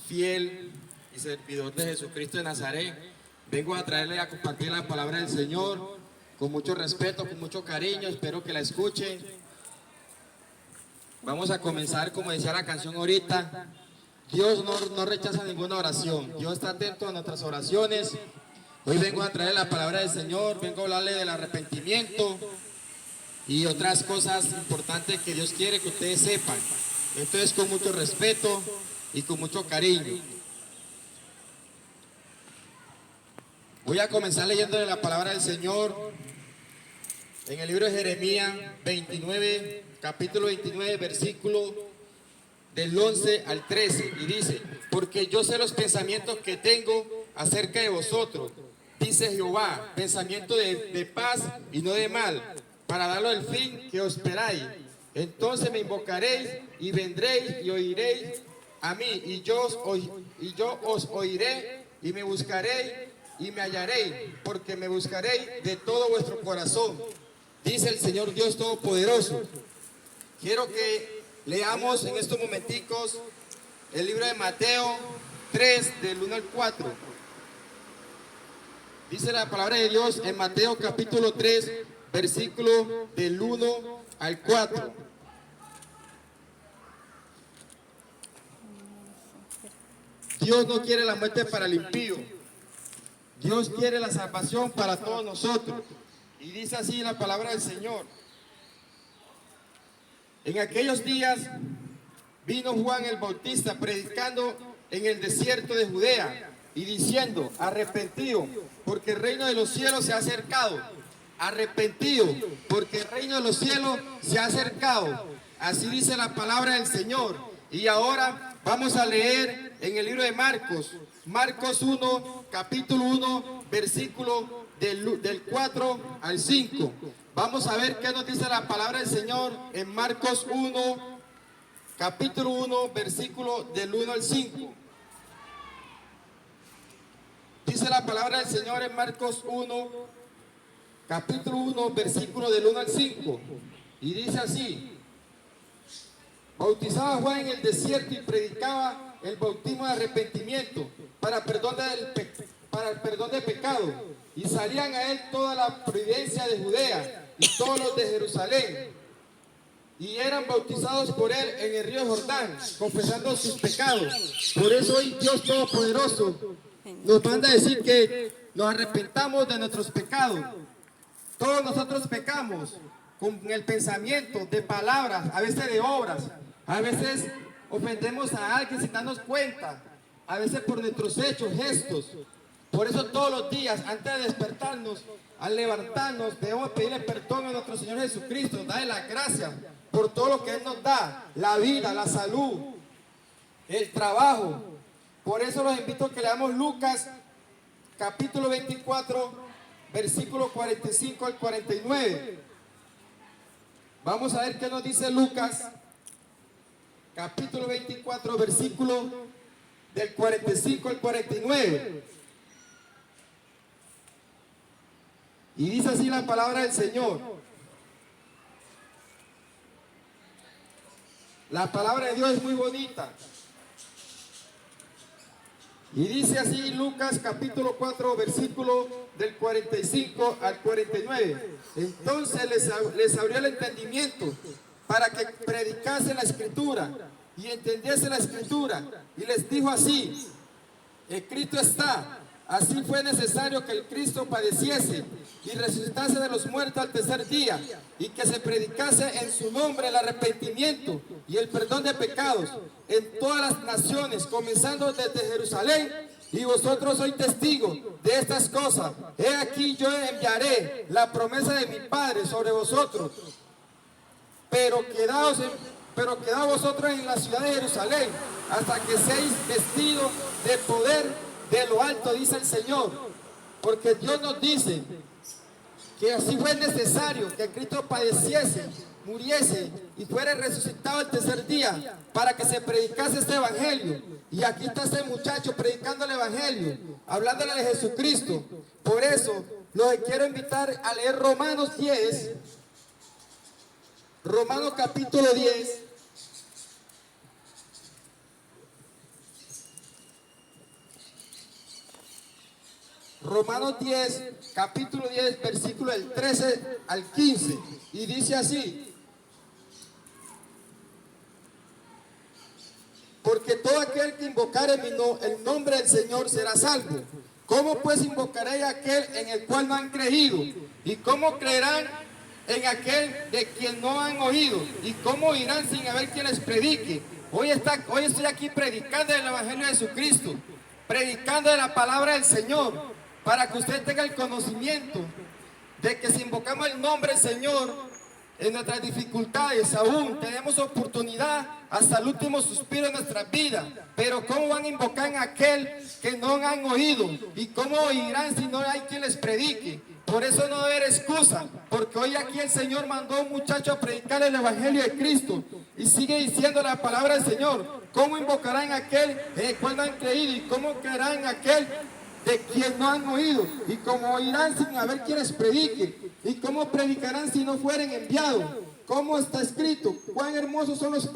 fiel y servidor de Jesucristo de Nazaret. Vengo a traerle a compartir la palabra del Señor con mucho respeto, con mucho cariño. Espero que la escuchen. Vamos a comenzar, como decía la canción ahorita. Dios no rechaza ninguna oración. Dios está atento a nuestras oraciones. Hoy vengo a traer la palabra del Señor. Vengo a hablarle del arrepentimiento y otras cosas importantes que Dios quiere que ustedes sepan. Esto es con mucho respeto y con mucho cariño. Voy a comenzar leyendo la palabra del Señor en el libro de Jeremías 29, capítulo 29, versículo del 11 al 13, y dice: porque yo sé los pensamientos que tengo acerca de vosotros, dice Jehová, pensamiento de paz y no de mal, para darlo el fin que os esperáis. Entonces me invocaréis y vendréis y oiréis a mí, y yo os oiré, y me buscaréis y me hallaréis, porque me buscaréis de todo vuestro corazón, dice el Señor Dios Todopoderoso. Quiero que leamos en estos momenticos el libro de Mateo 3, del 1 al 4. Dice la palabra de Dios en Mateo capítulo 3, versículo del 1 al 4. Dios no quiere la muerte para el impío. Dios quiere la salvación para todos nosotros. Y dice así la palabra del Señor: en aquellos días vino Juan el Bautista predicando en el desierto de Judea y diciendo: arrepentido, porque el reino de los cielos se ha acercado. Arrepentido, porque el reino de los cielos se ha acercado. Así dice la palabra del Señor. Y ahora vamos a leer en el libro de Marcos, Marcos 1, capítulo 1, versículo del 4 al 5. Vamos a ver qué nos dice la palabra del Señor en Marcos 1, capítulo 1, versículo del 1 al 5. Dice la palabra del Señor en Marcos 1, capítulo 1, versículo del 1 al 5. Y dice así: bautizaba Juan en el desierto y predicaba el bautismo de arrepentimiento para el perdón de pecado. Y salían a él toda la provincia de Judea y todos los de Jerusalén, y eran bautizados por él en el río Jordán, confesando sus pecados. Por eso hoy Dios Todopoderoso nos manda a decir que nos arrepentamos de nuestros pecados. Todos nosotros pecamos con el pensamiento, de palabras, a veces de obras. A veces ofendemos a alguien sin darnos cuenta, a veces por nuestros hechos, gestos. Por eso todos los días, antes de despertarnos, al levantarnos, debemos pedirle perdón a nuestro Señor Jesucristo, darle las gracias por todo lo que Él nos da: la vida, la salud, el trabajo. Por eso los invito a que leamos Lucas capítulo 24, versículo 45 al 49. Vamos a ver qué nos dice Lucas capítulo 24, versículo del 45 al 49. Y dice así la palabra del Señor. La palabra de Dios es muy bonita. Y dice así Lucas capítulo 4, versículo del 45 al 49. Entonces les abrió el entendimiento para que predicase la Escritura y entendiese la Escritura. Y les dijo así: escrito está, así fue necesario que el Cristo padeciese y resucitase de los muertos al tercer día, y que se predicase en su nombre el arrepentimiento y el perdón de pecados en todas las naciones, comenzando desde Jerusalén. Y vosotros sois testigos de estas cosas. He aquí yo enviaré la promesa de mi Padre sobre vosotros. Pero quedaos vosotros en la ciudad de Jerusalén hasta que seáis vestidos de poder de lo alto, dice el Señor. Porque Dios nos dice que así fue necesario que Cristo padeciese, muriese y fuera resucitado el tercer día para que se predicase este evangelio. Y aquí está este muchacho predicando el evangelio, hablándole de Jesucristo. Por eso los quiero invitar a leer Romanos 10, Romanos capítulo 10, Romanos 10, capítulo 10, versículo del 13 al 15. Y dice así: porque todo aquel que invocare el nombre del Señor será salvo. ¿Cómo pues invocaréis a aquel en el cual no han creído? ¿Y cómo creerán en aquel de quien no han oído? ¿Y cómo irán sin haber quien les predique? Hoy estoy aquí predicando el Evangelio de Jesucristo, predicando de la palabra del Señor, para que usted tenga el conocimiento de que si invocamos el nombre del Señor, en nuestras dificultades aún tenemos oportunidad hasta el último suspiro de nuestras vidas. Pero ¿cómo van a invocar a aquel que no han oído? ¿Y cómo oirán si no hay quien les predique? Por eso no debe haber excusa, porque hoy aquí el Señor mandó a un muchacho a predicar el Evangelio de Cristo y sigue diciendo la palabra del Señor. ¿Cómo invocarán a aquel en el cual no han creído? ¿Y cómo creerán aquel de quien no han oído? ¿Y cómo oirán sin haber quien les predique? ¿Y cómo predicarán si no fueren enviados? ¿Cómo está escrito? Cuán hermosos son los pies